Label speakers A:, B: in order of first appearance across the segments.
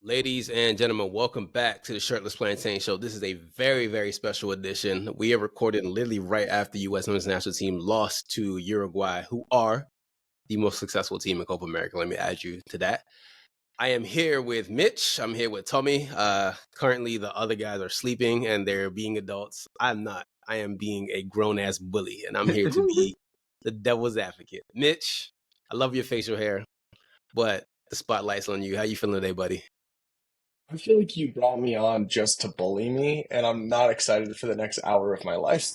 A: Ladies and gentlemen, welcome back to the Shirtless Plantain Show. This is a very, very special edition. We are recording literally right after the U.S. Women's National Team lost to Uruguay, who are the most successful team in Copa America. Let me add you to that. I am here with Mitch. I'm here with Tomi. Currently, the other guys are sleeping and they're being adults. I'm not. I am being a grown-ass bully, and I'm here to be the devil's advocate. Mitch, I love your facial hair, but the spotlight's on you. How you feeling today, buddy?
B: I feel like you brought me on just to bully me, and I'm not excited for the next hour of my life.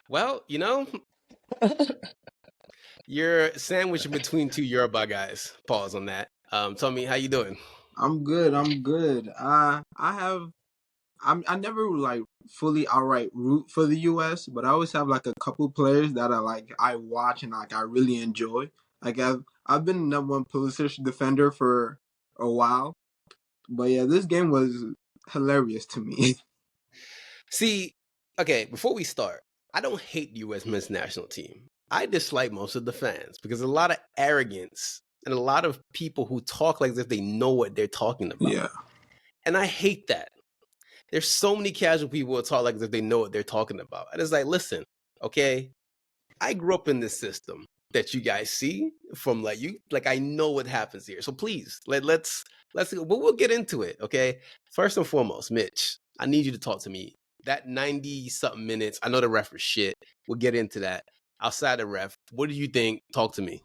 A: Well, you're sandwiched between two Yoruba guys. Pause on that. Tommy, how you doing?
C: I'm good. I never like fully outright root for the US, but I always have like a couple players that I watch and I really enjoy. I've been the number one Pulisic defender for a while. But yeah, this game was hilarious to me.
A: See, okay, before we start, I don't hate the U.S. men's national team. I dislike most of the fans because a lot of arrogance and a lot of people who talk like as if they know what they're talking about.
C: Yeah.
A: And I hate that. There's so many casual people who talk like as if they know what they're talking about. And it's like, listen, okay, I grew up in this system that you guys see from I know what happens here. So please, let's we'll get into it, okay? First and foremost, Mitch, I need you to talk to me. That 90 something minutes, I know the ref was shit. We'll get into that. Outside the ref, what do you think? Talk to me.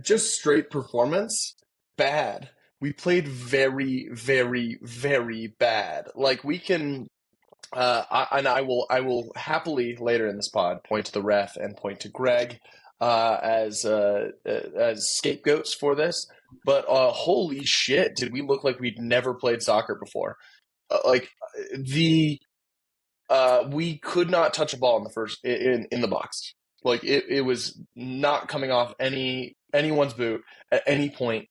B: Just straight performance, bad. We played very, very, very bad. Like we can, I will happily later in this pod point to the ref and point to Greg as scapegoats for this. But holy shit, did we look like we'd never played soccer before? We could not touch a ball in the first in the box. Like it was not coming off anyone's boot at any point.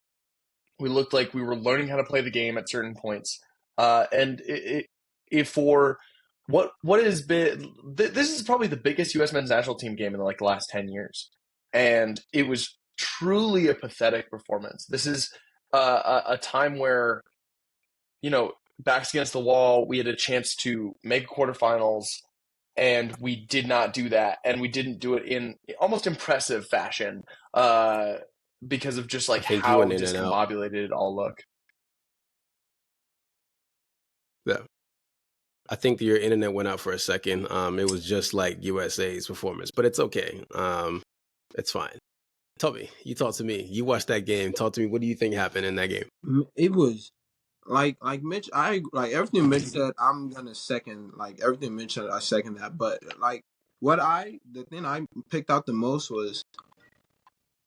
B: We looked like we were learning how to play the game at certain points. And if for what has been this is probably the biggest U.S. men's national team game in like the last 10 years, and it was truly a pathetic performance. This is a time where backs against the wall, we had a chance to make quarterfinals, and we did not do that, and we didn't do it in almost impressive fashion because of just like how discombobulated it all looked.
A: Yeah. I think your internet went out for a second. It was just like USA's performance, but it's okay. It's fine. Toby, you talk to me. You watched that game. Talk to me. What do you think happened in that game?
C: It was like Mitch. I like everything Mitch said. I'm gonna second everything Mitch said. I second that. But the thing I picked out the most was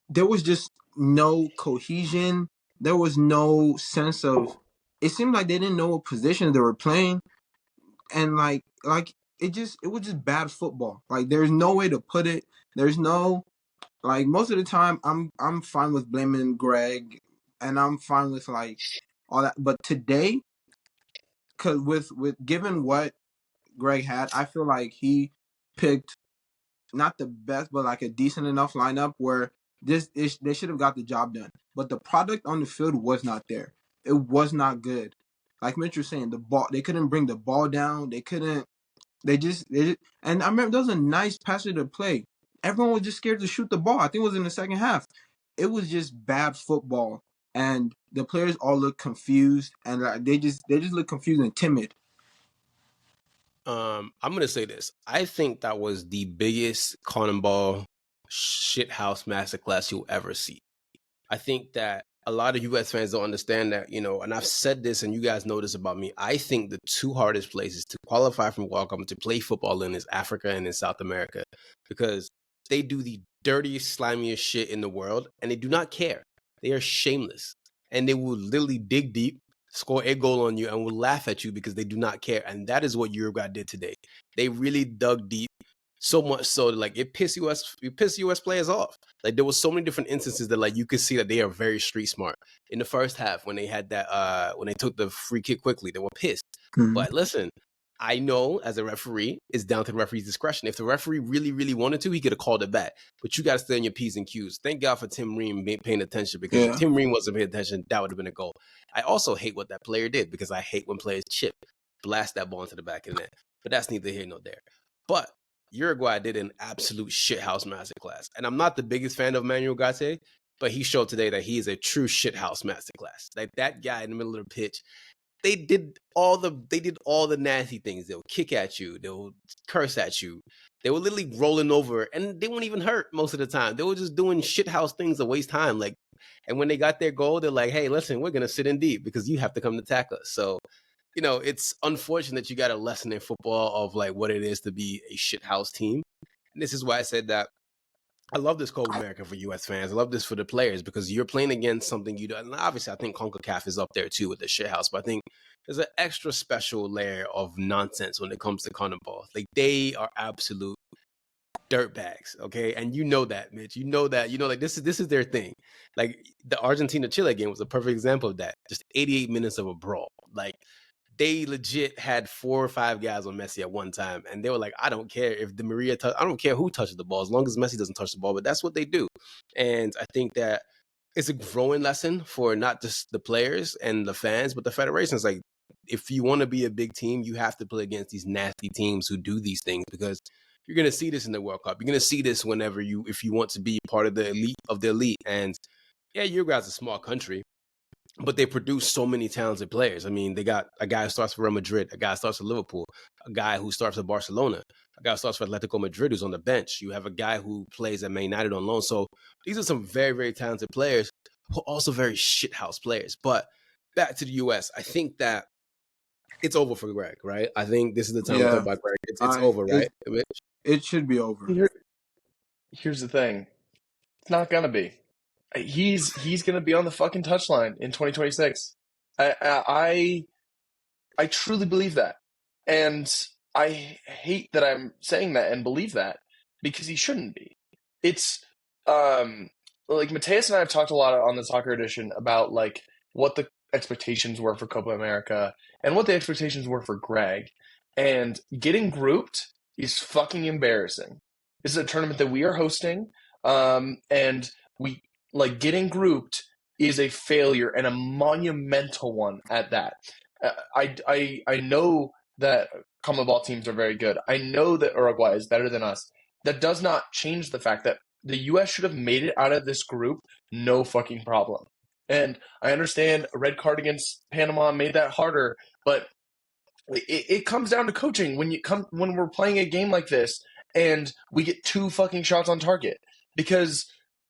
C: there was just no cohesion. There was no sense of. It seemed like they didn't know what position they were playing, and it was just bad football. Like there's no way to put it. There's no most of the time I'm fine with blaming Greg, and I'm fine with all that. But today, cause with given what Greg had, I feel like he picked not the best, but like a decent enough lineup where they should have got the job done. But the product on the field was not there. It was not good. Like Mitch was saying, the ball, they couldn't bring the ball down. They couldn't. They just and I remember there was a nice passage to play. Everyone was just scared to shoot the ball. I think it was in the second half. It was just bad football, and the players all look confused, and they just look confused and timid.
A: I'm gonna say this. I think that was the biggest cannonball shithouse masterclass you'll ever see. I think that a lot of U.S. fans don't understand that, and I've said this, and you guys know this about me. I think the two hardest places to qualify from World Cup to play football in is Africa and in South America, because they do the dirtiest, slimiest shit in the world, and they do not care. They are shameless, and they will literally dig deep, score a goal on you, and will laugh at you because they do not care. And that is what Uruguay did today. They really dug deep, so much so that it pissed US players off. Like there was so many different instances that you could see that they are very street smart. In the first half, when they had that when they took the free kick quickly, they were pissed. Mm-hmm. But listen, I know as a referee, it's down to the referee's discretion. If the referee really, really wanted to, he could have called it back. But you got to stay on your P's and Q's. Thank God for Tim Ream paying attention, because if
C: Yeah.
A: Tim Ream wasn't paying attention, that would have been a goal. I also hate what that player did, because I hate when players blast that ball into the back of the net. But that's neither here nor there. But Uruguay did an absolute shithouse masterclass. And I'm not the biggest fan of Manuel Ugarte, but he showed today that he is a true shithouse masterclass. Like that guy in the middle of the pitch, they did all the nasty things. They'll kick at you, they'll curse at you. They were literally rolling over, and they weren't even hurt most of the time. They were just doing shithouse things to waste time. Like, and when they got their goal, they're like, "Hey, listen, we're gonna sit in deep because you have to come to tackle us." So, it's unfortunate you got a lesson in football of like what it is to be a shithouse team. And this is why I said that I love this Copa America for U.S. fans. I love this for the players, because you're playing against something you don't. And obviously, I think CONCACAF is up there too with the shithouse, but I think there's an extra special layer of nonsense when it comes to CONMEBOL. Like, they are absolute dirtbags, okay? And you know that, Mitch. You know that. Like, this is their thing. Like, the Argentina-Chile game was a perfect example of that. Just 88 minutes of a brawl. Like, they legit had 4 or 5 guys on Messi at one time, and they were like, I don't care if I don't care who touches the ball, as long as Messi doesn't touch the ball. But that's what they do. And I think that it's a growing lesson for not just the players and the fans, but the federations. Like, if you want to be a big team, you have to play against these nasty teams who do these things, because you're going to see this in the World Cup. You're going to see this if you want to be part of the elite. And yeah, Uruguay's a small country, but they produce so many talented players. I mean, they got a guy who starts for Real Madrid, a guy who starts for Liverpool, a guy who starts for Barcelona, a guy who starts for Atletico Madrid who's on the bench. You have a guy who plays at Man United on loan. So these are some very, very talented players who are also very shithouse players. But back to the U.S., I think that it's over for Greg, right? I think this is the time to talk about Greg. It's over, right?
C: It should be over.
B: Here's the thing. It's not going to be. He's going to be on the fucking touchline in 2026. I truly believe that. And I hate that I'm saying that and believe that, because he shouldn't be. It's like Matheus and I have talked a lot on the Soccer Edition about like what the expectations were for Copa America and what the expectations were for Greg. And getting grouped is fucking embarrassing. This is a tournament that we are hosting, and we like getting grouped is a failure, and a monumental one at that. I know that CONMEBOL teams are very good. I know that Uruguay is better than us. That does not change the fact that the U.S. should have made it out of this group no fucking problem. And I understand a red card against Panama made that harder, but it comes down to coaching when we're playing a game like this and we get 2 fucking shots on target, because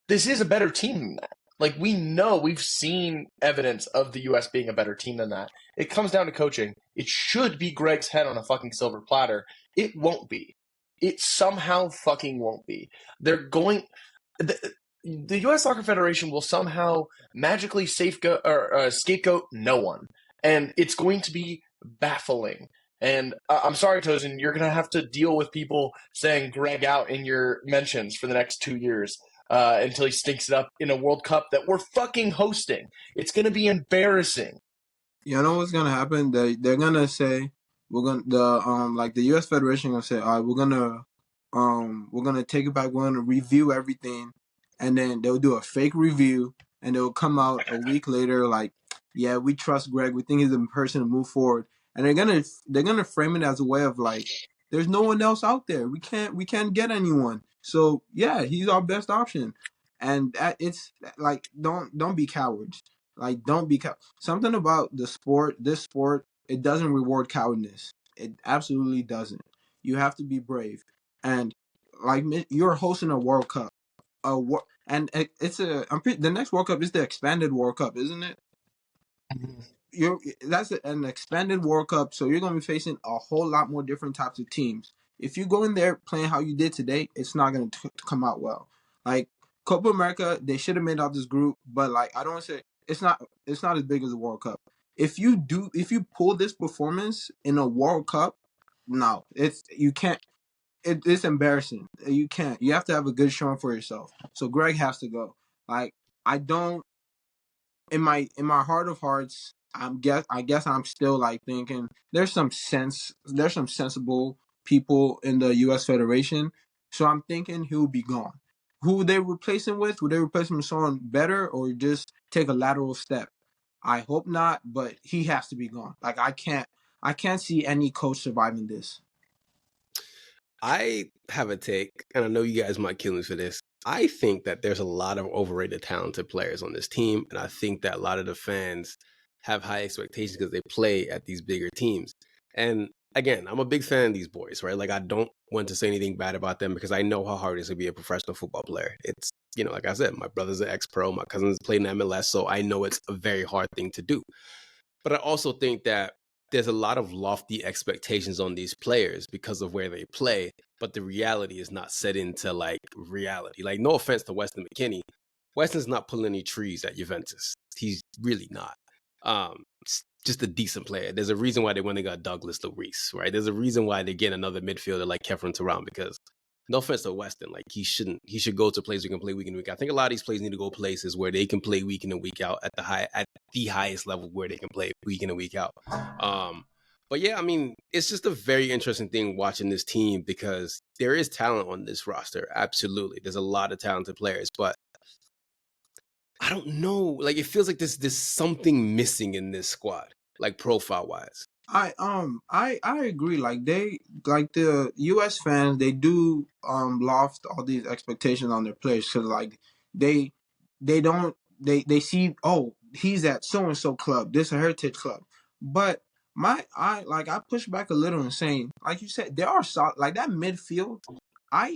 B: this is a better team than that. Like, we've seen evidence of the U.S. being a better team than that. It comes down to coaching. It should be Greg's head on a fucking silver platter. It won't be. It somehow fucking won't be. They're going. The U.S. Soccer Federation will somehow magically scapegoat no one, and it's going to be baffling. And I'm sorry, Tosin, you're going to have to deal with people saying Greg out in your mentions for the next 2 years until he stinks it up in a World Cup that we're fucking hosting. It's going to be embarrassing.
C: You know what's going to happen? They're going to say, the U.S. Federation going to say, all right, we're going to take it back. We're going to review everything. And then they'll do a fake review, and they'll come out a week later like, yeah, we trust Greg. We think he's the person to move forward. And they're gonna frame it as a way of like, there's no one else out there. We can't get anyone. So yeah, he's our best option. And it's like, don't be cowards. Like, don't be something about this sport. It doesn't reward cowardness. It absolutely doesn't. You have to be brave. And like, you're hosting a World Cup. The next World Cup is the expanded World Cup, isn't it? That's an expanded World Cup, so you're going to be facing a whole lot more different types of teams. If you go in there playing how you did today, it's not going to come out well. Like, Copa America, they should have made out this group, but like, I don't want to say it's not as big as the World Cup. If you pull this performance in a World Cup, no, you can't. It's embarrassing. You can't. You have to have a good showing for yourself. So Greg has to go. Like, I don't. In my heart of hearts, I guess I'm still like thinking there's some sensible people in the U.S. Federation, so I'm thinking he'll be gone. Who would they replace him with? Would they replace him with someone better or just take a lateral step? I hope not, but he has to be gone. Like I can't see any coach surviving this.
A: I have a take, and I know you guys might kill me for this. I think that there's a lot of overrated, talented players on this team, and I think that a lot of the fans have high expectations because they play at these bigger teams. And again, I'm a big fan of these boys, right? Like, I don't want to say anything bad about them because I know how hard it is to be a professional football player. It's, like I said, my brother's an ex-pro, my cousin's played in MLS, so I know it's a very hard thing to do. But I also think that there's a lot of lofty expectations on these players because of where they play, but the reality is not set into like reality. Like, no offense to Weston McKennie, Weston's not pulling any trees at Juventus. He's really not. Just a decent player. There's a reason why they went and got Douglas Luiz, right? There's a reason why they get another midfielder like Kefren Turan, because no offense to Weston, like he should go to places we can play week in and week out. I think a lot of these players need to go places where they can play week in and week out at the highest level where they can play week in and week out. But yeah, I mean, it's just a very interesting thing watching this team because there is talent on this roster. Absolutely. There's a lot of talented players, but I don't know. Like, it feels like there's something missing in this squad, like profile wise.
C: I agree. Like the U.S. fans, they do loft all these expectations on their players because like they don't they see, oh, he's at so and so club, this a heritage club, but I push back a little and saying, like you said, there are like that midfield.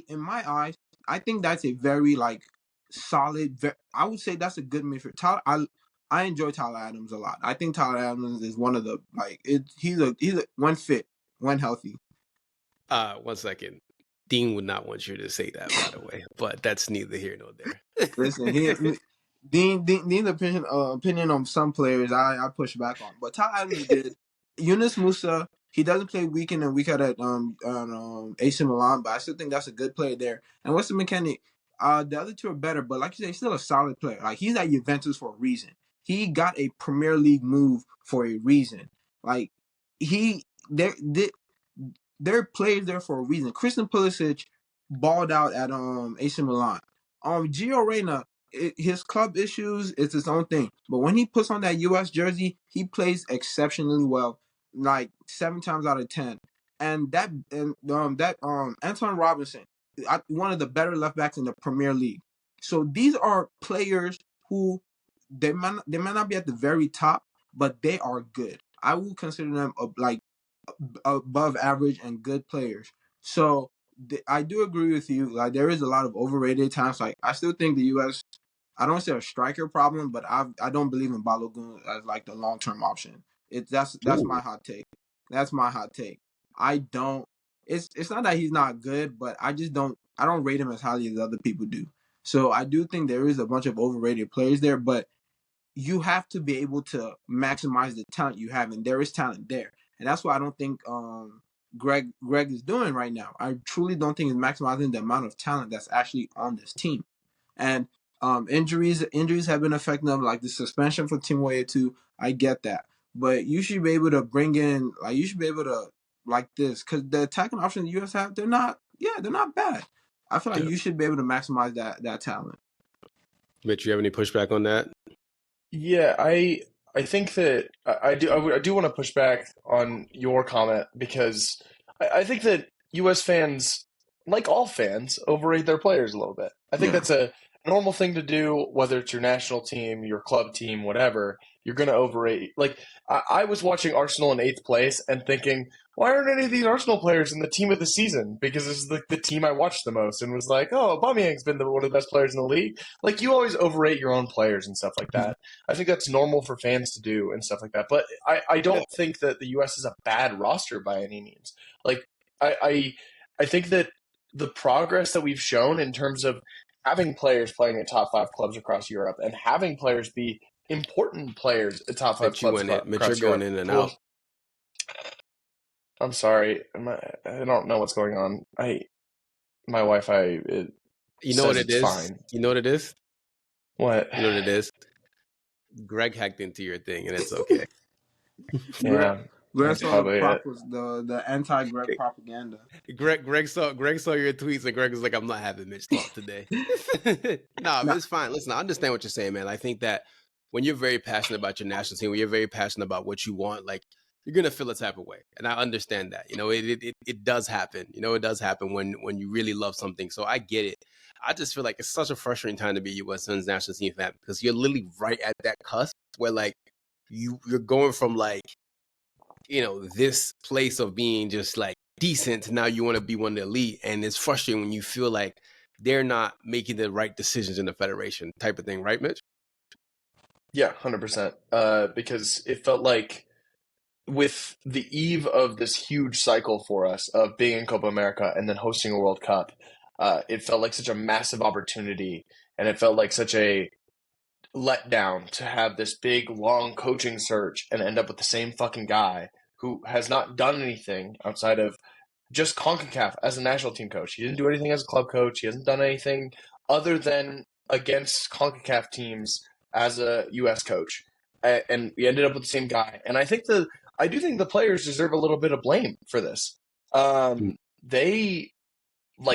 C: In my eyes, I think that's a very like solid. I would say that's a good midfield. I enjoy Tyler Adams a lot. I think Tyler Adams is one of the he's a one fit, one healthy.
A: 1 second. Dean would not want you to say that, by the way, but that's neither here nor there.
C: Listen, Dean's opinion on some players I push back on, but Tyler Adams did. Yunus Musa, he doesn't play week in and week out at AC Milan, but I still think that's a good player there. And Weston McKennie, the other two are better, but like you say, he's still a solid player. Like, he's at Juventus for a reason. He got a Premier League move for a reason. Like, they're players there for a reason. Christian Pulisic balled out at AC Milan. Gio Reyna, his club issues is his own thing, but when he puts on that U.S. jersey, he plays exceptionally well, like 7 times out of 10. And Anton Robinson, one of the better left backs in the Premier League. So these are players who they might not be at the very top, but they are good. I will consider them like above average and good players. So I do agree with you. Like, there is a lot of overrated times. Like, I still think the U.S. I don't say a striker problem, but I don't believe in Balogun as like the long term option. That's my hot take. That's my hot take. I don't. It's not that he's not good, but I don't rate him as highly as other people do. So I do think there is a bunch of overrated players there, but you have to be able to maximize the talent you have, and there is talent there. And that's what I don't think Greg is doing right now. I truly don't think he's maximizing the amount of talent that's actually on this team. And injuries have been affecting them, like the suspension for Timoye too. I get that, but you should be able to bring in, like, you should be able to like this, because the attacking options the U.S. have, they're not bad. I feel like you should be able to maximize that talent.
A: Mitch, you have any pushback on that?
B: Yeah, I think that I do want to push back on your comment because I think that U.S. fans, like all fans, overrate their players a little bit. I think that's a normal thing to do, whether it's your national team, your club team, whatever. You're going to overrate. Like, I was watching Arsenal in 8th place and thinking, why aren't any of these Arsenal players in the team of the season? Because this is the team I watched the most, and was like, oh, Aubameyang's been one of the best players in the league. Like, you always overrate your own players and stuff like that. I think that's normal for fans to do and stuff like that. But I don't think that the U.S. is a bad roster by any means. Like, I think that the progress that we've shown in terms of having players playing at top 5 clubs across Europe and having players be important players at top 5 clubs across
A: Mitch, you're going in and out.
B: I'm sorry. I don't know what's going on. My Wi-Fi.
A: You know what it is?
B: Fine.
A: You know what it is?
B: What?
A: You know what it is? Greg hacked into your thing, and it's okay.
C: Greg,
B: Yeah,
C: Greg
B: that's
C: saw the
B: probably it.
C: the anti-Greg propaganda.
A: Greg saw your tweets, and Greg was like, "I'm not having Mitch talk today." No,
C: Nah,
A: it's fine. Listen, I understand what you're saying, man. I think that when you're very passionate about your national team, when you're very passionate about what you want, like you're gonna feel a type of way, and I understand that. You know, it does happen. You know, it does happen when you really love something. So I get it. I just feel like it's such a frustrating time to be a U.S. Men's national team fan because you're literally right at that cusp where like you're going from like this place of being just like decent to now you want to be one of the elite, and it's frustrating when you feel like they're not making the right decisions in the federation type of thing, right, Mitch?
B: Yeah, 100%. Because it felt like with the eve of this huge cycle for us of being in Copa America and then hosting a World Cup, it felt like such a massive opportunity, and it felt like such a letdown to have this big, long coaching search and end up with the same fucking guy who has not done anything outside of just CONCACAF as a national team coach. He didn't do anything as a club coach. He hasn't done anything other than against CONCACAF teams as a U.S. coach. And we ended up with the same guy. And I do think the players deserve a little bit of blame for this. They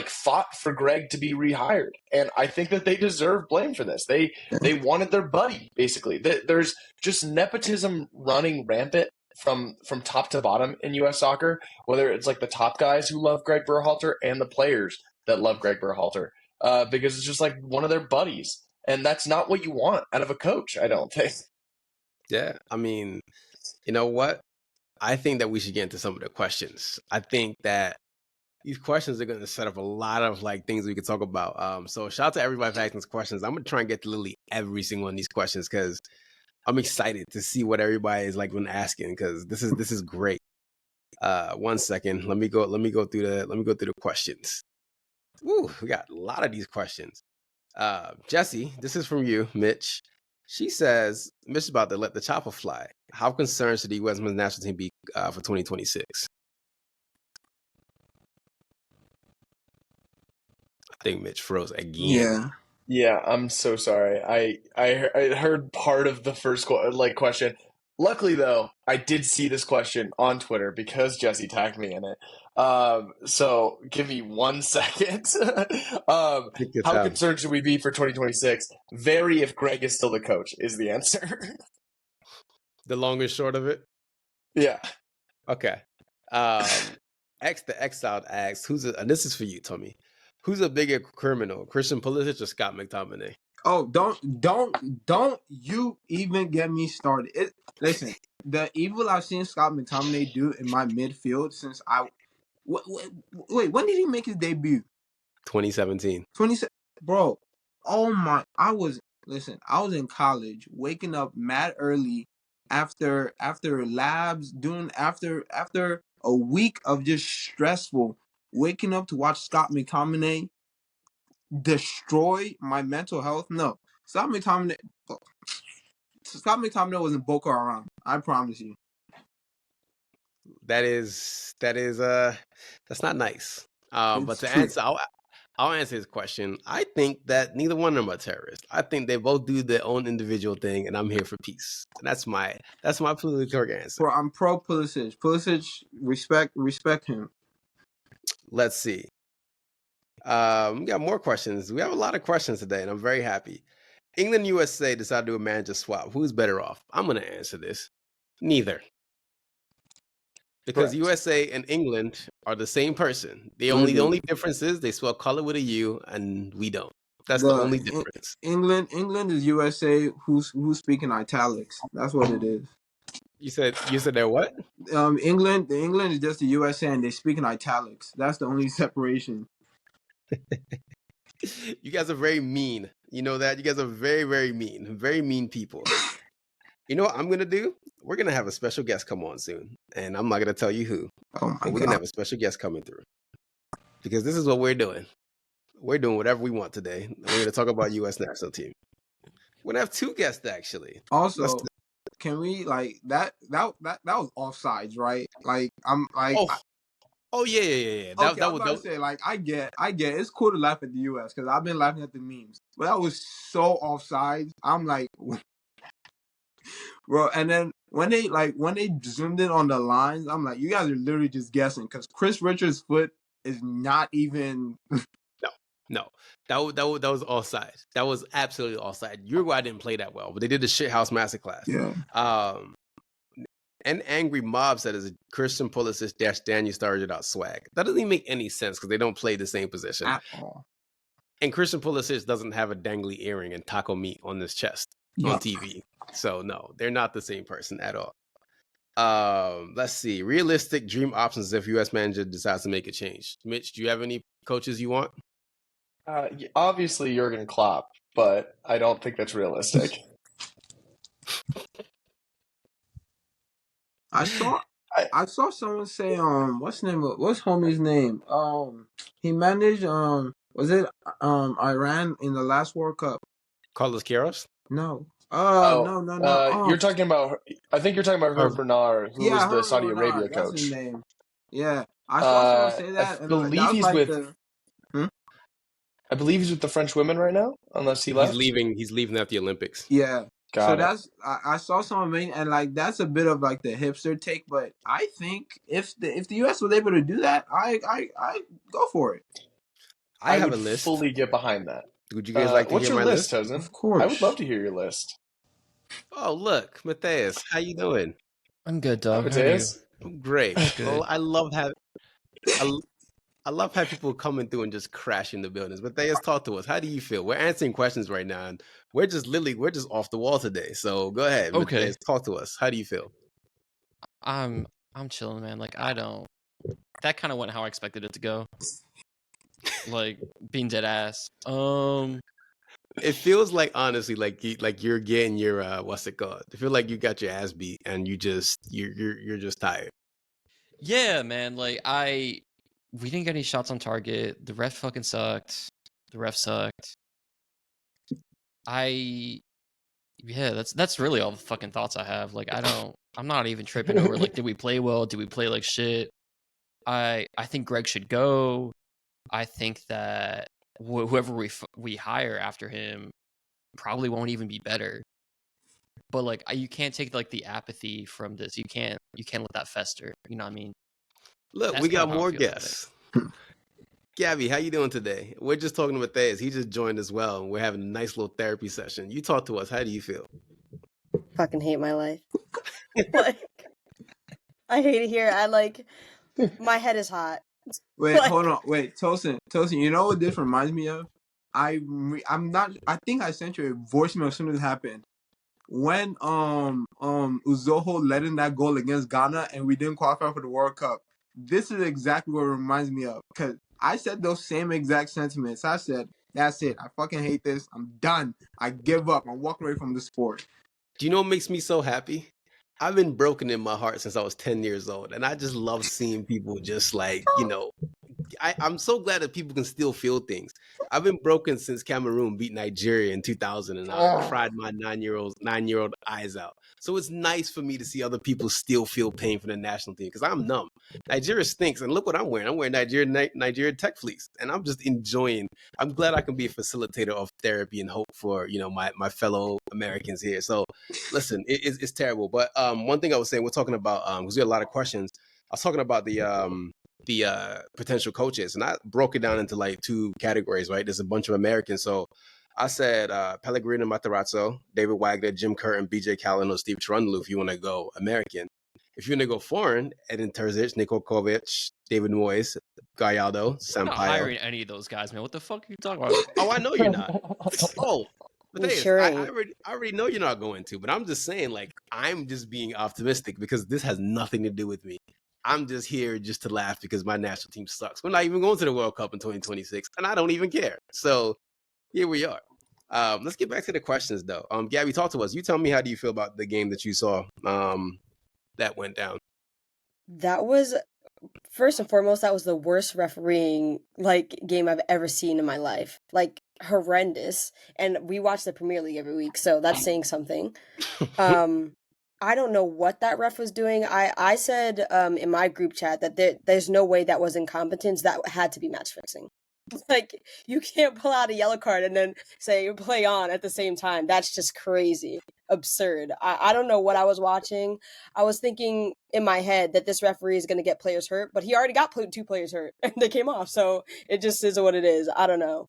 B: fought for Greg to be rehired, and I think that they deserve blame for this. They wanted their buddy, basically. There's just nepotism running rampant from top to bottom in U.S. soccer, whether it's like the top guys who love Greg Berhalter and the players that love Greg Berhalter, because it's just like one of their buddies, and that's not what you want out of a coach, I don't think.
A: Yeah, I mean, you know what? I think that we should get into some of the questions. I think that these questions are going to set up a lot of like things we could talk about. So shout out to everybody for asking these questions. I'm going to try and get to literally every single one of these questions because I'm excited to see what everybody is like when asking because this is great. 1 second. Let me go through the questions. Woo, we got a lot of these questions. Jesse, this is from you, Mitch. She says, Mitch is about to let the chopper fly. How concerned should the U.S. men's national team be for 2026? I think Mitch froze again.
C: Yeah.
B: Yeah, I'm so sorry. I heard part of the first question. Luckily, though, I did see this question on Twitter because Jesse tagged me in it. So give me 1 second. How concerned should we be for 2026? Very, if Greg is still the coach, is the answer.
A: The long and short of it?
B: Yeah.
A: Okay. X the Exiled asks, and this is for you, Tomi. Who's a bigger criminal, Christian Pulisic or Scott McTominay?
C: Oh, don't you even get me started. Listen, the evil I've seen Scott McTominay do in my midfield since wait, when did he make his debut?
A: 2017.
C: Bro. Oh my! I was in college, waking up mad early after labs, after a week of just stressful, waking up to watch Scott McTominay destroy my mental health. No, Scott McTominay was in Boca Haram. I promise you.
A: That's not nice. But to answer, I'll answer his question. I think that neither one of them are terrorists. I think they both do their own individual thing, and I'm here for peace. And that's my political answer.
C: I'm pro Pulisic. Pulisic, respect him.
A: Let's see. We got more questions. We have a lot of questions today, and I'm very happy. England, USA decided to do a manager swap. Who's better off? I'm going to answer this. Neither. Because
B: Correct.
A: USA and England are the same person. The only difference is they spell color with a U, and we don't. That's the only difference.
C: England is USA who's speaking italics. That's what it is.
A: You said they're what?
C: England is just the USA and they speak in italics. That's the only separation.
A: You guys are very mean. You know that? You guys are very, very mean people. You know what I'm going to do? We're going to have a special guest come on soon. And I'm not going to tell you who.
C: Oh my God.
A: We're going to have a special guest coming through. Because this is what we're doing. We're doing whatever we want today. We're going to talk about U.S. national team. We're going to have two guests, actually.
C: Also, can we, like, that was offsides, right? Like, I'm like...
A: Oh yeah.
C: I was about to say, like, I get it's cool to laugh at the U.S. because I've been laughing at the memes, but that was so offside. I'm like, bro. And then when they zoomed in on the lines, I'm like, you guys are literally just guessing because Chris Richards' foot is not even.
A: No, that was offside. That was absolutely offside. Uruguay didn't play that well, but they did the shithouse masterclass.
C: Yeah.
A: And Angry Mob said is Christian Pulisic - Daniel Sturridge out swag. That doesn't even make any sense because they don't play the same position
C: At all.
A: And Christian Pulisic doesn't have a dangly earring and taco meat on his chest on TV. So no, they're not the same person at all. Let's see. Realistic dream options if US manager decides to make a change. Mitch, do you have any coaches you want?
B: Obviously Jurgen Klopp, but I don't think that's realistic.
C: I saw someone say what's homie's name? He managed was it Iran in the last World Cup?
A: Carlos Queiroz?
C: No.
B: No. You're talking about. I think you're talking about Herb Bernard, who was the Saudi Arabia coach.
C: That's his name. Yeah, I saw someone say that.
B: I believe he's with. I believe he's with the French women right now, unless he left.
A: He's leaving at the Olympics.
C: Yeah. I saw someone make, and like that's a bit of like the hipster take, but I think if the US was able to do that, I go for it.
B: I have a list. Fully get behind that.
A: Would you guys like to hear my list?
B: What's your list, Tosin?
C: Of course.
B: I would love to hear your list.
A: Oh, look, Matheus, how you doing?
D: I'm good, dog.
B: Matheus?
A: I'm great. Well, I love having people coming through and just crashing the buildings. Matheus, talk to us. How do you feel? We're answering questions right now, and we're just off the wall today. So go ahead,
D: okay.
A: Matheus, talk to us. How do you feel?
D: I'm chilling, man. Like that kind of went how I expected it to go. Like being dead ass.
A: It feels like honestly, like you're getting your what's it called? I feel like you got your ass beat and you're just tired.
D: Yeah, man. Like we didn't get any shots on target. The ref fucking sucked. The ref sucked. That's really all the fucking thoughts I have. Like I'm not even tripping over like did we play well? Did we play like shit? I think Greg should go. I think that whoever we hire after him probably won't even be better. But like you can't take like the apathy from this. You can't let that fester. You know what I mean?
A: Look, we got more guests. Gabi, how you doing today? We're just talking to Matheus. He just joined as well, and we're having a nice little therapy session. You talk to us. How do you feel?
E: Fucking hate my life. Like, I hate it here. My head is hot.
C: Wait, hold on. Wait, Tosin, you know what this reminds me of? I'm not. I think I sent you a voicemail as soon as it happened. When Uzoho led in that goal against Ghana and we didn't qualify for the World Cup. This is exactly what it reminds me of. Because I said those same exact sentiments. I said, that's it. I fucking hate this. I'm done. I give up. I'm walking away from the sport.
A: Do you know what makes me so happy? I've been broken in my heart since I was 10 years old. And I just love seeing people just like, I'm so glad that people can still feel things. I've been broken since Cameroon beat Nigeria in 2000 and I cried my 9-year-old eyes out. So it's nice for me to see other people still feel pain for the national team because I'm numb. Nigeria stinks. And look what I'm wearing. I'm wearing Nigeria Tech fleece. And I'm just enjoying. I'm glad I can be a facilitator of therapy and hope for, my fellow Americans here. So listen, it's terrible. But one thing I was saying, we're talking about, because we had a lot of questions. I was talking about the potential coaches, and I broke it down into like two categories, right? There's a bunch of Americans. So I said Pellegrino Matarazzo, David Wagner, Jim Curtin, BJ Callen, or Steve Cherundolo if you want to go American. If you want to go foreign, Edin Terzic, Niko Kovac, David Moyes, Gallardo, Sampaio.
D: I'm not hiring any of those guys, man. What the fuck are you talking about?
A: Oh, I know you're not. Oh, Matheus, I already know you're not going to, but I'm just saying, like, I'm just being optimistic because this has nothing to do with me. I'm just here just to laugh because my national team sucks. We're not even going to the World Cup in 2026, and I don't even care. So here we are. Let's get back to the questions, though. Gabi, talk to us. You tell me, how do you feel about the game that you saw that went down?
E: That was, first and foremost, that was the worst refereeing game I've ever seen in my life. Like, horrendous. And we watch the Premier League every week, so that's saying something. I don't know what that ref was doing. I said in my group chat that there's no way that was incompetence. That had to be match fixing. Like, you can't pull out a yellow card and then say play on at the same time. That's just crazy. Absurd. I don't know what I was watching. I was thinking in my head that this referee is going to get players hurt, but he already got 2 players hurt and they came off. So it just is what it is. I don't know.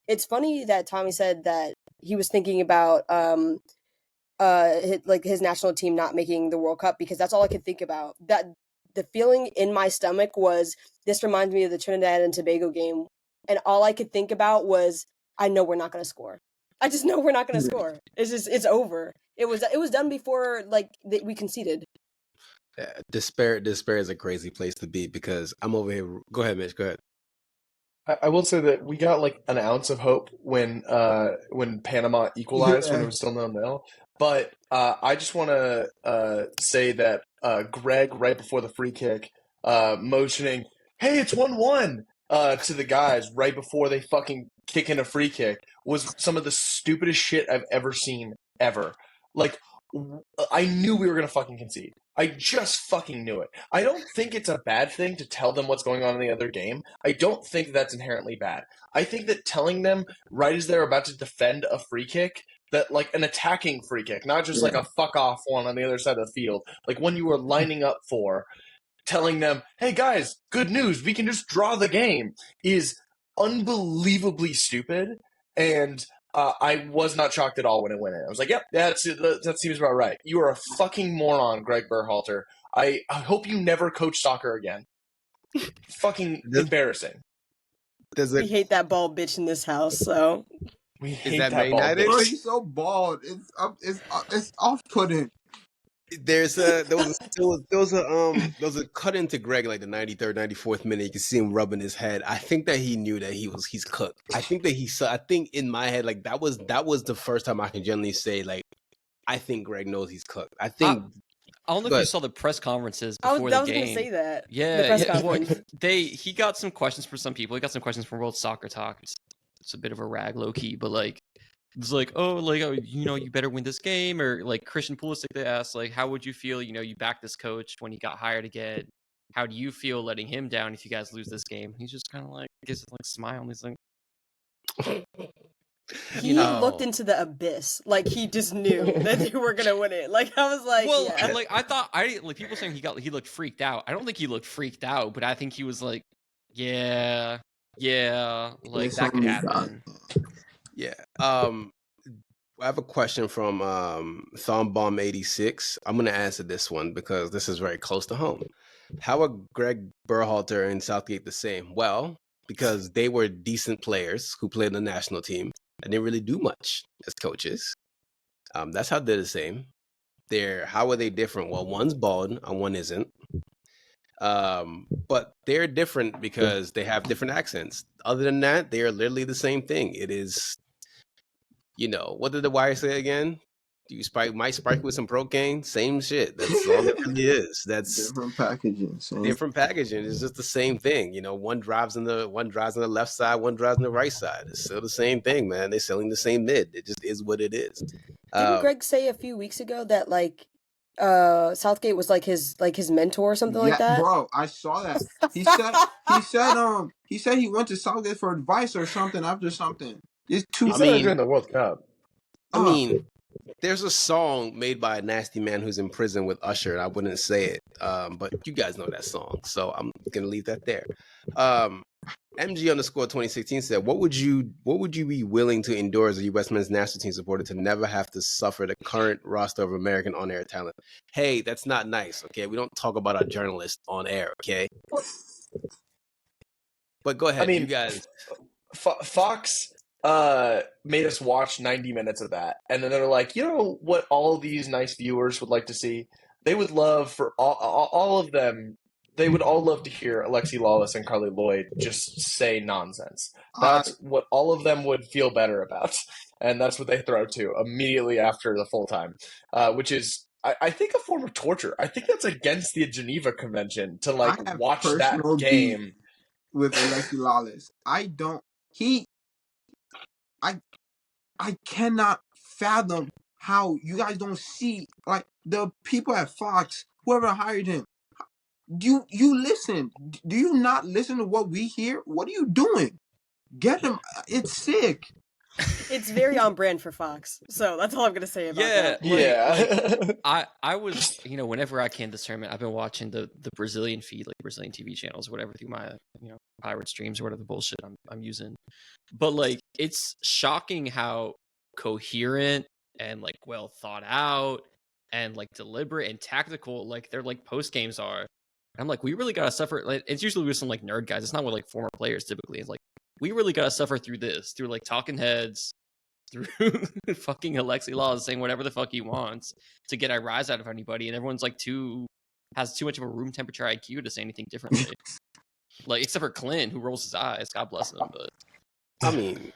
E: It's funny that Tommy said that he was thinking about his national team not making the World Cup, because that's all I could think about. That the feeling in my stomach was, this reminds me of the Trinidad and Tobago game, and all I could think about was, I know we're not going to score. I just know we're not going to score. It's over. It was done before we conceded.
A: Despair is a crazy place to be, because I'm over here. Go ahead, Mitch. Go ahead.
B: I will say that we got like an ounce of hope when Panama equalized, when it was still 0-0. But I just want to say that Greg, right before the free kick, motioning, "Hey, it's 1-1," to the guys right before they fucking kick in a free kick, was some of the stupidest shit I've ever seen, ever. Like, I knew we were going to fucking concede. I just fucking knew it. I don't think it's a bad thing to tell them what's going on in the other game. I don't think that's inherently bad. I think that telling them right as they're about to defend a free kick, that like an attacking free kick, not just like a fuck off one on the other side of the field, like one you were lining up for, telling them, "Hey guys, good news, we can just draw the game," is unbelievably stupid. And I was not shocked at all when it went in. I was like, "Yep, that seems about right." You are a fucking moron, Greg Berhalter. I hope you never coach soccer again. Fucking embarrassing.
E: We hate that bald bitch in this house, so
B: we hate that
A: Man
B: bald
A: United?
B: bitch.
C: Bro, he's so bald. It's off-putting.
A: There was a cut into Greg like the 93rd, 94th minute. You can see him rubbing his head. I think that he knew that he's cooked. I think that I think in my head, like that was the first time I can generally say, like, I think Greg knows he's cooked. I think
D: I don't know if you saw the press conferences before the game.
E: I was going to say that.
D: Yeah,
E: the press conference.
D: He got some questions for some people. He got some questions from World Soccer Talk. It's a bit of a rag, low key, but like, it's like, you better win this game, or like Christian Pulisic, they asked, like, how would you feel, you backed this coach when he got hired again? How do you feel letting him down if you guys lose this game? He's just kind of like, gives like smile, and he's like,
E: he looked into the abyss, like he just knew that they were gonna win it. Like I was like,
D: well,
E: yeah.
D: like I thought, people saying he looked freaked out. I don't think he looked freaked out, but I think he was like, yeah, like that could happen.
A: Yeah. I have a question from Thonbomb86. I'm going to answer this one because this is very close to home. How are Greg Berhalter and Southgate the same? Well, because they were decent players who played in the national team and didn't really do much as coaches. That's how they're the same. How are they different? Well, one's bald and one isn't. But they're different because they have different accents. Other than that, they are literally the same thing. It is, what did the wire say again? Do you might spike with some procaine? Same shit. That's all it really is. That's
C: different packaging.
A: Different packaging. It's just the same thing. One drives on the left side, one drives on the right side. It's still the same thing, man. They're selling the same mid. It just is what it is.
E: Didn't Greg say a few weeks ago that like Southgate was like his mentor or something like that?
C: Bro, I saw that. He said he went to Southgate for advice or something after something. It's too.
B: During the World Cup.
A: I mean, there's a song made by a nasty man who's in prison with Usher, and I wouldn't say it, but you guys know that song, so I'm gonna leave that there. MG_2016 said, "What would you be willing to endure as a U.S. men's national team supporter to never have to suffer the current roster of American on-air talent?" Hey, that's not nice. Okay, we don't talk about our journalists on air. Okay, but go ahead. You guys.
B: Fox made us watch 90 minutes of that, and then they're like, what all these nice viewers would like to see? They would love for all of them. They would all love to hear Alexi Lawless and Carly Lloyd just say nonsense. That's what all of them would feel better about, and that's what they throw to immediately after the full time, which is, I think, a form of torture. I think that's against the Geneva Convention to watch that game
C: with Alexi Lawless. I cannot fathom how you guys don't see, like, the people at Fox, whoever hired him. You listen. Do you not listen to what we hear? What are you doing? Get him. It's sick.
E: It's very on brand for Fox. So that's all I'm gonna say about
D: Yeah,
E: that.
B: Yeah.
D: I was, whenever I can discern it, I've been watching the Brazilian feed, like Brazilian TV channels, whatever, through my pirate streams or whatever bullshit I'm using. But like, it's shocking how coherent and like well thought out and like deliberate and tactical like their like post games are. I'm like, we really gotta suffer. Like, it's usually with some like nerd guys. It's not with like former players typically. It's like, we really gotta suffer through this, through like talking heads, through fucking Alexi Laws saying whatever the fuck he wants to get a rise out of anybody, and everyone's like has too much of a room temperature IQ to say anything differently. Like, except for Clint, who rolls his eyes. God bless him. But
A: I mean,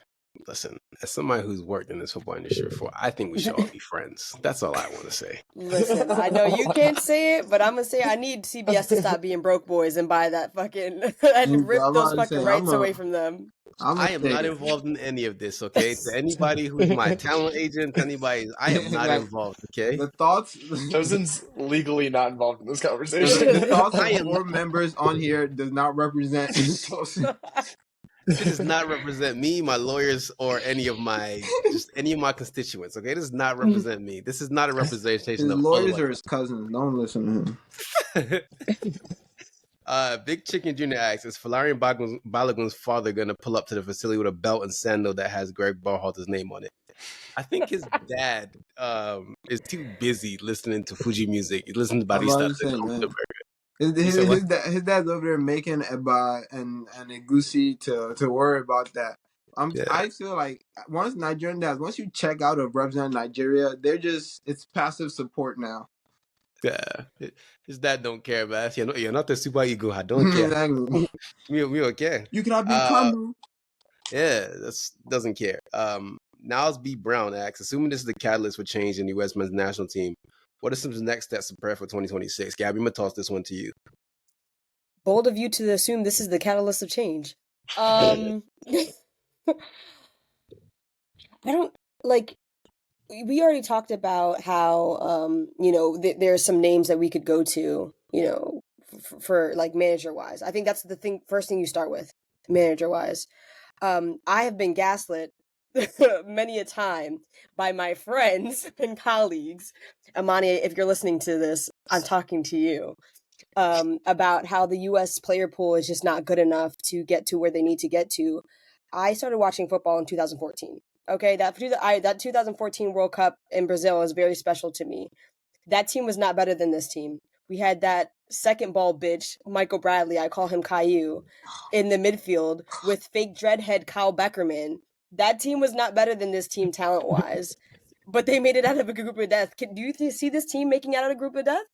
A: listen, as somebody who's worked in this football industry before, I think we should all be friends. That's all I want to say.
E: Listen, I know you can't say it, but I'm gonna say I need CBS to stop being broke boys and buy that fucking and rip those fucking rights away from them.
A: I am not involved in any of this, okay? To anybody who's my talent agent, I am not involved, okay?
C: The thoughts.
B: Tosin's legally not involved in this conversation.
C: The thoughts of 4 members on here does not represent Tosin.
A: It does not represent me, my lawyers, or any of my constituents. Okay, it does not represent me. This is not a representation
C: His
A: of
C: lawyers are his cousins. Don't listen to him.
A: Big Chicken Jr. asks, is Falarian Balogun's father going to pull up to the facility with a belt and sandal that has Greg Berhalter's name on it? I think his dad is too busy listening to Fuji music. He listens to Barista.
C: His dad's over there making Eba and Egusi to worry about that. I feel like once Nigerian dads, once you check out of represent Nigeria, it's passive support now.
A: Yeah, his dad don't care, man. You're not the super ego. I don't care.
C: Exactly.
A: Me okay.
C: You cannot be Cameroon.
A: Yeah, doesn't care. Niles B. Brown asks, assuming this is the catalyst for change in the U.S. men's national team, what are some of the next steps to prepare for 2026? Gabi, I'm going to toss this one to you.
E: Bold of you to assume this is the catalyst of change. I don't, like, we already talked about how, there's some names that we could go to, for like manager-wise. I think that's the first thing you start with, manager-wise. I have been gaslit many a time by my friends and colleagues. Amani, if you're listening to this, I'm talking to you, about how the U.S. player pool is just not good enough to get to where they need to get to. I started watching football in 2014. Okay, that 2014 World Cup in Brazil is very special to me. That team was not better than this team. We had that second ball bitch, Michael Bradley, I call him Caillou, in the midfield with fake dreadhead Kyle Beckerman. That team was not better than this team talent-wise, but they made it out of a group of death. Do you see this team making it out of a group of death?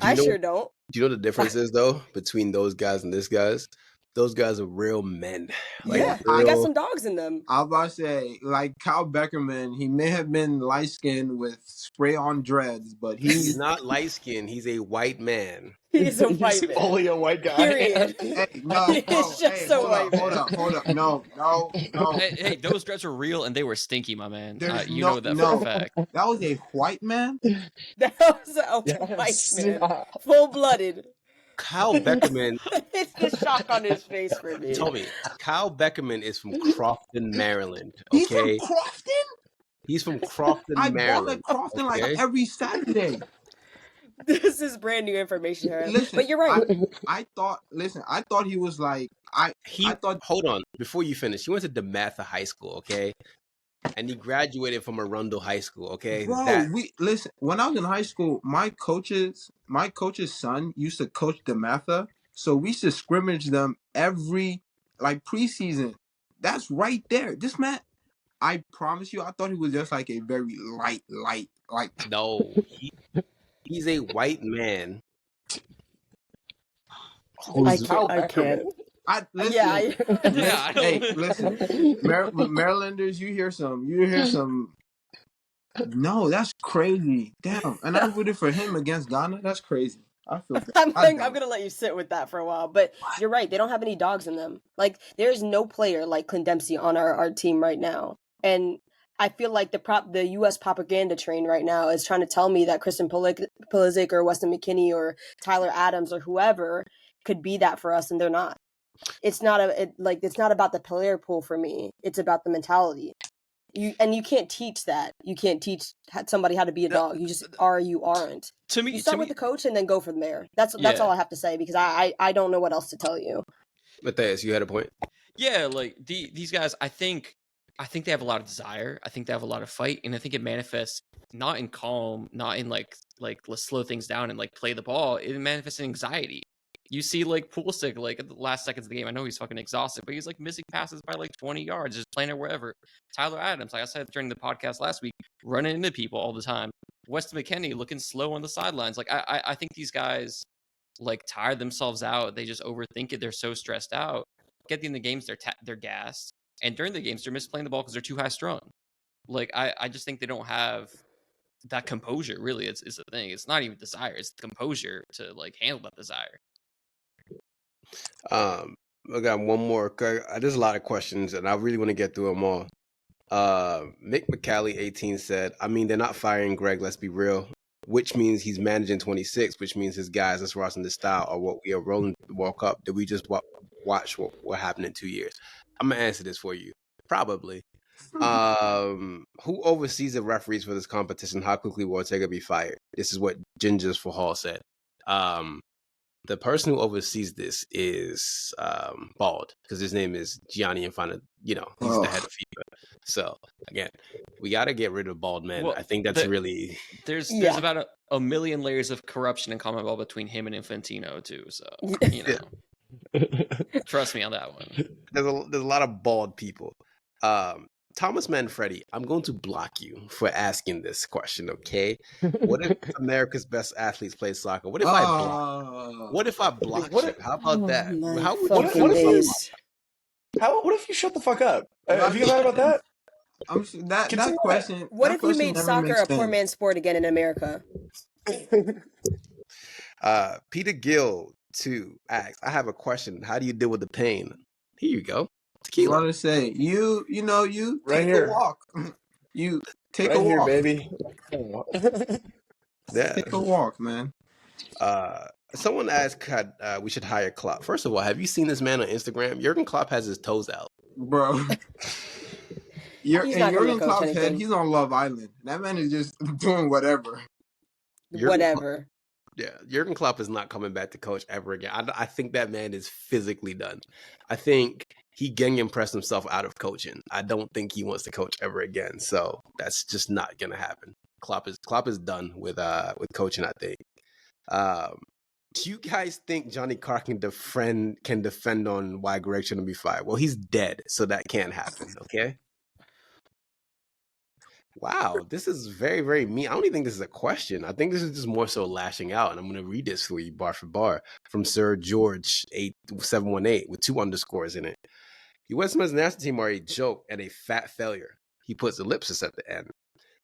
E: I sure don't.
A: Do you know the difference is, though, between those guys and this guys? Those guys are real men.
E: They got some dogs in them.
C: I was about to say, like Kyle Beckerman, he may have been light-skinned with spray-on dreads, but
A: he's not light-skinned. He's a white man.
E: He's a white man.
B: Only a white guy.
E: Period.
C: Hold up. No.
D: Hey, those dreads were real and they were stinky, my man. Know that for a fact.
C: That was a white man?
E: That was a white man. Full-blooded.
A: Kyle Beckerman.
E: It's the shock on his face for me.
A: Tell me, Kyle Beckerman is from Crofton, Maryland.
C: Okay? He's
A: from
C: Crofton?
A: He's from Crofton, Maryland.
C: I ball at Crofton like every Saturday.
E: This is brand new information here.
C: Listen,
E: but you're right.
C: I thought he was like
A: Hold on, before you finish, he went to DeMatha High School, okay? And he graduated from Arundel High School, okay?
C: Bro, listen, when I was in high school, my coach's son used to coach DeMatha, so we used to scrimmage them every preseason. That's right there. This man, I promise you, I thought he was just like a very light.
A: No, he's a white man.
E: I can't.
C: Listen, Marylanders, you hear some. No, that's crazy. Damn, and I rooted for him against Ghana. That's crazy. I feel.
E: I'm gonna let you sit with that for a while, but you're right. They don't have any dogs in them. Like, there's no player like Clint Dempsey on our team right now, and I feel like the U.S. propaganda train right now is trying to tell me that Christian Pulisic or Weston McKennie or Tyler Adams or whoever could be that for us, and they're not. It's not it's not about the player pool for me. It's about the mentality. You can't teach that. You can't teach somebody how to be a dog. You just are. You aren't.
D: To me,
E: you start with the coach and then go from there. That's all I have to say because I don't know what else to tell you.
A: Matheus, you had a point.
D: Yeah, like these guys, I think they have a lot of desire. I think they have a lot of fight, and I think it manifests not in calm, not in like let's slow things down and like play the ball. It manifests in anxiety. You see like Pulisic, like at the last seconds of the game, I know he's fucking exhausted, but he's like missing passes by like 20 yards, just playing it wherever. Tyler Adams, like I said during the podcast last week, running into people all the time. Weston McKennie looking slow on the sidelines. Like I think these guys like tire themselves out. They just overthink it. They're so stressed out. Getting in the games, they're gassed, and during the games, they're misplaying the ball because they're too high strung. Like I just think they don't have that composure. Really, it's the thing. It's not even desire. It's the composure to like handle that desire.
A: I got one more. There's a lot of questions, and I really want to get through them all. Mick McCallie 18 said, "I mean, they're not firing Greg. Let's be real. Which means he's managing 26. Which means his guys, that's Ross in the style, or what we are rolling the World Cup. Did we just watch what happened in 2 years?" I'm gonna answer this for you. Probably. Who oversees the referees for this competition? How quickly will Ortega be fired? This is what Gingers for Hall said. The person who oversees this is bald because his name is Gianni Infantino. He's the head of FIFA. So again, we got to get rid of bald men.
D: Well,
A: I think that's really
D: there's about a million layers of corruption in common ball between him and Infantino too. So trust me on that one.
A: There's a lot of bald people. Thomas Manfredi, I'm going to block you for asking this question, okay? What if America's best athletes play soccer? What if I block? What if I block you? How about that? How would you feel?
B: What if you shut the fuck up? Have you thought about that?
C: That question.
E: What
C: that
E: if you
C: question
E: made
C: never
E: soccer
C: makes
E: a poor
C: sense.
E: man's sport again in America?
A: Peter Gill 2 asks, I have a question. How do you deal with the pain? Here you go. Tequila.
C: I want to say you
B: Right
C: take
B: here.
C: a walk. You take
B: Right
C: a
B: here,
C: walk,
B: baby.
A: Yeah.
C: Take a walk, man.
A: Someone asked we should hire Klopp. First of all, have you seen this man on Instagram? Jurgen Klopp has his toes out.
C: Bro.
E: He's not gonna
C: Jurgen
E: coach
C: Klopp's head,
E: anything.
C: he's on Love Island. That man is just doing whatever.
E: Whatever.
A: Yeah, Jurgen Klopp is not coming back to coach ever again. I think that man is physically done. I think he gang impressed himself out of coaching. I don't think he wants to coach ever again. So that's just not gonna happen. Klopp is done with coaching, I think. Do you guys think Johnny Carr can defend on why Greg shouldn't be fired? Well, he's dead, so that can't happen. Okay. Wow, this is very, very mean. I don't even think this is a question. I think this is just more so lashing out, and I'm going to read this for you, bar for bar, from Sir George 8718 with 2 underscores in it. The U.S. men's national team are a joke and a fat failure. He puts ellipsis at the end.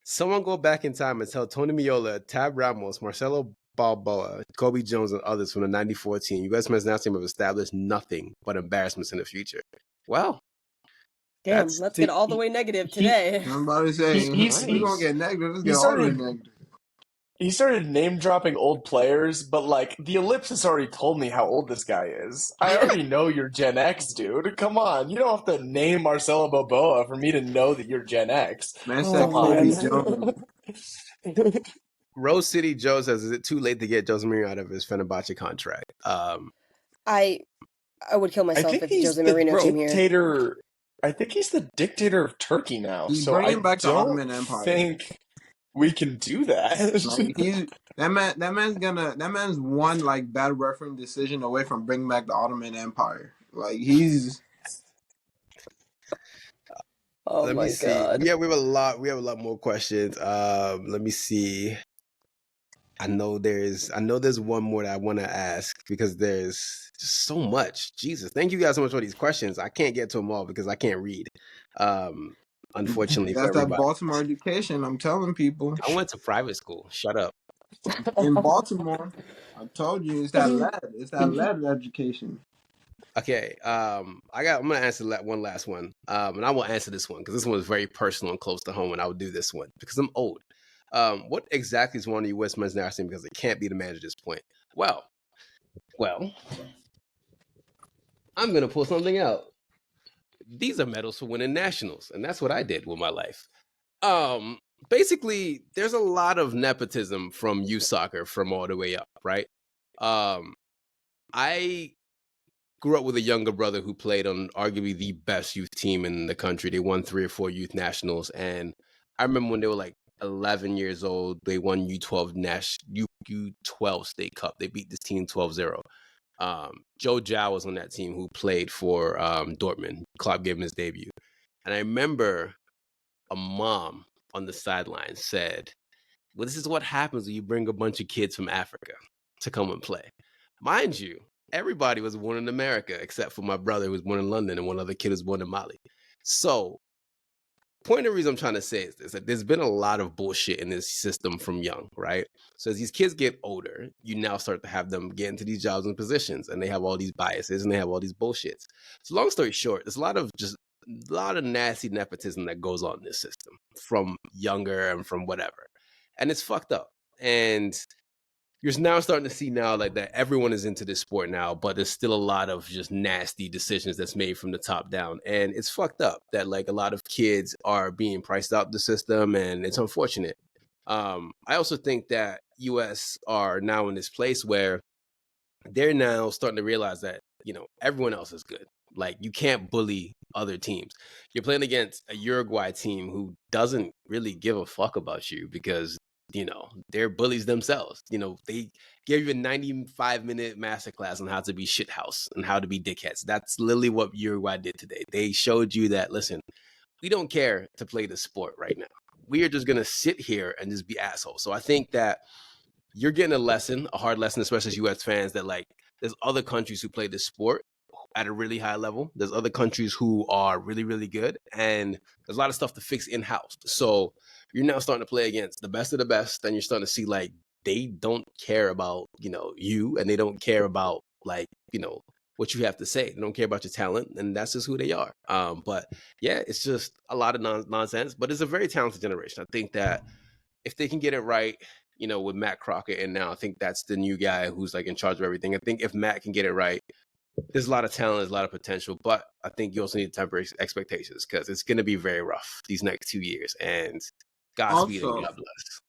A: Someone go back in time and tell Tony Meola, Tab Ramos, Marcelo Balboa, Kobe Jones, and others from the '94 team, U.S. men's national team have established nothing but embarrassments in the future. Well,
E: Damn, let's get all the way negative today.
C: I'm about to say, we're going to get negative. Let's get all the way negative.
B: He started name dropping old players, but like the ellipsis already told me how old this guy is. I already know you're Gen X, dude. Come on, you don't have to name Marcelo Balboa for me to know that you're Gen X.
C: Man said Kobe Jones.
A: Rose City Joe says, is it too late to get Jose Mourinho out of his Fenerbahce contract?
E: I would kill myself if Jose Mourinho came here.
B: Dictator. I think he's the dictator of Turkey now.
C: He's
B: so
C: bringing
B: I
C: back the
B: don't
C: Ottoman Empire.
B: think we can do that.
C: Like that man's one like bad refereeing decision away from bringing back the Ottoman Empire. Like he's.
E: Oh
A: let
E: my
A: me see.
E: God.
A: Yeah, we have a lot more questions. Let me see. I know there's one more that I want to ask because there's just so much. Jesus, thank you guys so much for these questions. I can't get to them all because I can't read. Unfortunately,
C: That's
A: for
C: that
A: everybody.
C: Baltimore education. I'm telling people.
A: I went to private school. Shut up.
C: In Baltimore, I told you it's that lead education.
A: Okay, I'm gonna answer one last one, and I will answer this one because this one is very personal and close to home, and I will do this one because I'm old. What exactly is wrong with the U.S. men's national team because it can't be the manager at this point? Well, I'm gonna pull something out. These are medals for winning nationals, and that's what I did with my life. Um, Basically, there's a lot of nepotism from youth soccer from all the way up, right? Um, I grew up with a younger brother who played on arguably the best youth team in the country. They won 3 or 4 youth nationals, and I remember when they were like 11 years old, they won U12 State Cup. They beat this team 12-0. Joe Jao was on that team who played for Dortmund. Klopp gave him his debut. And I remember a mom on the sideline said, well, this is what happens when you bring a bunch of kids from Africa to come and play. Mind you, everybody was born in America except for my brother who was born in London and one other kid was born in Mali. So, point of reason I'm trying to say is this, that there's been a lot of bullshit in this system from young, right? So as these kids get older, you now start to have them get into these jobs and positions and they have all these biases and they have all these bullshits. So long story short, there's a lot of nasty nepotism that goes on in this system from younger and from whatever. And it's fucked up. And you're now starting to see now like that everyone is into this sport now, but there's still a lot of just nasty decisions that's made from the top down. And it's fucked up that like a lot of kids are being priced out the system and it's unfortunate. I also think that US are now in this place where they're now starting to realize that, everyone else is good. Like you can't bully other teams. You're playing against a Uruguay team who doesn't really give a fuck about you because they're bullies themselves. They gave you a 95-minute masterclass on how to be shithouse and how to be dickheads. That's literally what Uruguay did today. They showed you that, listen, we don't care to play the sport right now. We are just going to sit here and just be assholes. So I think that you're getting a hard lesson, especially as US fans, that like there's other countries who play this sport at a really high level. There's other countries who are really, really good. And there's a lot of stuff to fix in-house. So you're now starting to play against the best of the best. And you're starting to see like they don't care about, you and they don't care about like, what you have to say. They don't care about your talent. And that's just who they are. But yeah, it's just a lot of nonsense. But it's a very talented generation. I think that if they can get it right, with Matt Crockett, and now I think that's the new guy who's like in charge of everything. I think if Matt can get it right, there's a lot of talent, there's a lot of potential, but I think you also need to temper expectations because it's going to be very rough these next 2 years. And Godspeed and
C: Also,
A: God bless.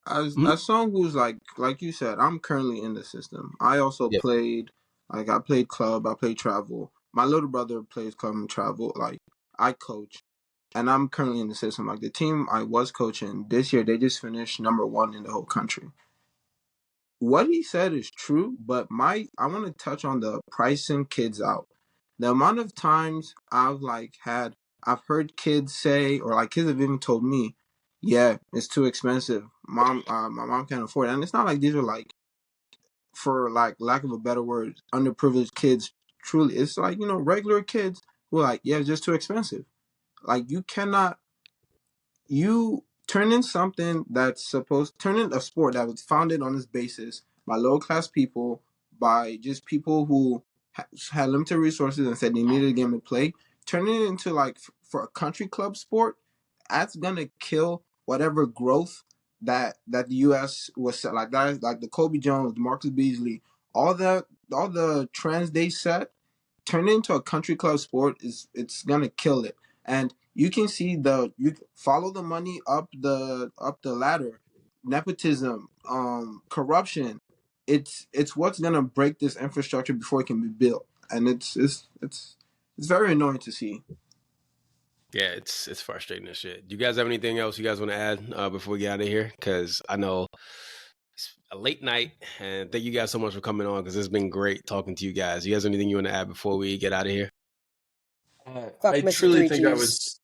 C: as someone who's like you said, I'm currently in the system. I also
A: Yeah.
C: played, like I played club, I played travel. My little brother plays club and travel. Like I coach, and I'm currently in the system. Like the team I was coaching this year, they just finished #1 in the whole country. What he said is true, but I want to touch on the pricing kids out. The amount of times I've heard kids say, or like kids have even told me, yeah, it's too expensive. My mom can't afford it. And it's not like these are like, for like lack of a better word, underprivileged kids. Truly, it's like, regular kids who are like, yeah, it's just too expensive. Like you turn in something that's turn in a sport that was founded on this basis by low class people, by just people who had limited resources and said they needed a game to play. Turning it into like for a country club sport, that's gonna kill whatever growth that the U.S. was set. Like that, like the Kobe Jones, the Marcus Beasley, all the trends they set. Turn it into a country club sport it's gonna kill it. And you can see you follow the money up the ladder. Nepotism, corruption. It's what's gonna break this infrastructure before it can be built, and it's very annoying to see.
A: Yeah, it's frustrating as shit. Do you guys have anything else you guys want to add before we get out of here? Because I know it's a late night, and thank you guys so much for coming on because it's been great talking to you guys. You guys have anything you want to add before we get out of here?
E: Fuck
B: I
E: Mr.
B: truly
E: Three
B: think that
E: Gs.
B: was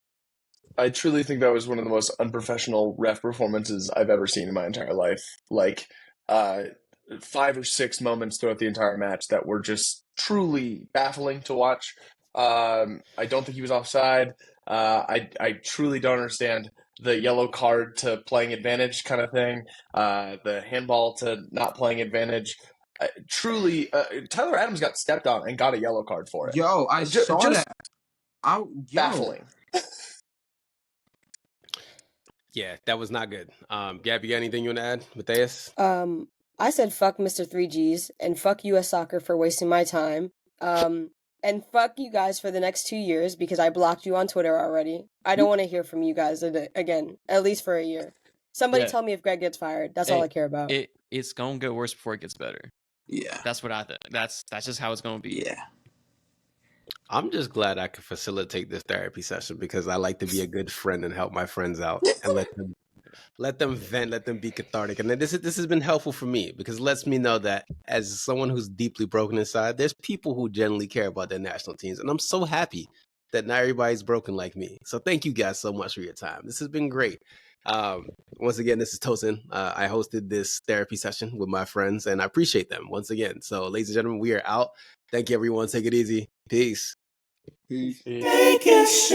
B: I truly think that was one of the most unprofessional ref performances I've ever seen in my entire life. Like, 5 or 6 moments throughout the entire match that were just truly baffling to watch. I don't think he was offside. I truly don't understand the yellow card to playing advantage kind of thing. The handball to not playing advantage. truly, Tyler Adams got stepped on and got a yellow card for it.
C: Yo, I saw
B: just
C: that.
B: baffling.
A: Yeah, that was not good. Gabby, you got anything you want to add, Matheus?
E: I said fuck Mr. 3Gs and fuck US Soccer for wasting my time. And fuck you guys for the next 2 years because I blocked you on Twitter already. I don't want to hear from you guys again, at least for a year. Somebody tell me if Greg gets fired. That's all I care about.
D: It's gonna get worse before it gets better.
C: Yeah.
D: That's what I think. That's just how it's gonna be.
C: Yeah.
A: I'm just glad I could facilitate this therapy session because I like to be a good friend and help my friends out and let them vent, let them be cathartic. And this has been helpful for me because it lets me know that as someone who's deeply broken inside, there's people who genuinely care about their national teams. And I'm so happy that not everybody's broken like me. So thank you guys so much for your time. This has been great. Once again, this is Tosin. I hosted this therapy session with my friends and I appreciate them once again. So ladies and gentlemen, we are out. Thank you, everyone. Take it easy. Peace.
C: Peace.
B: Peace.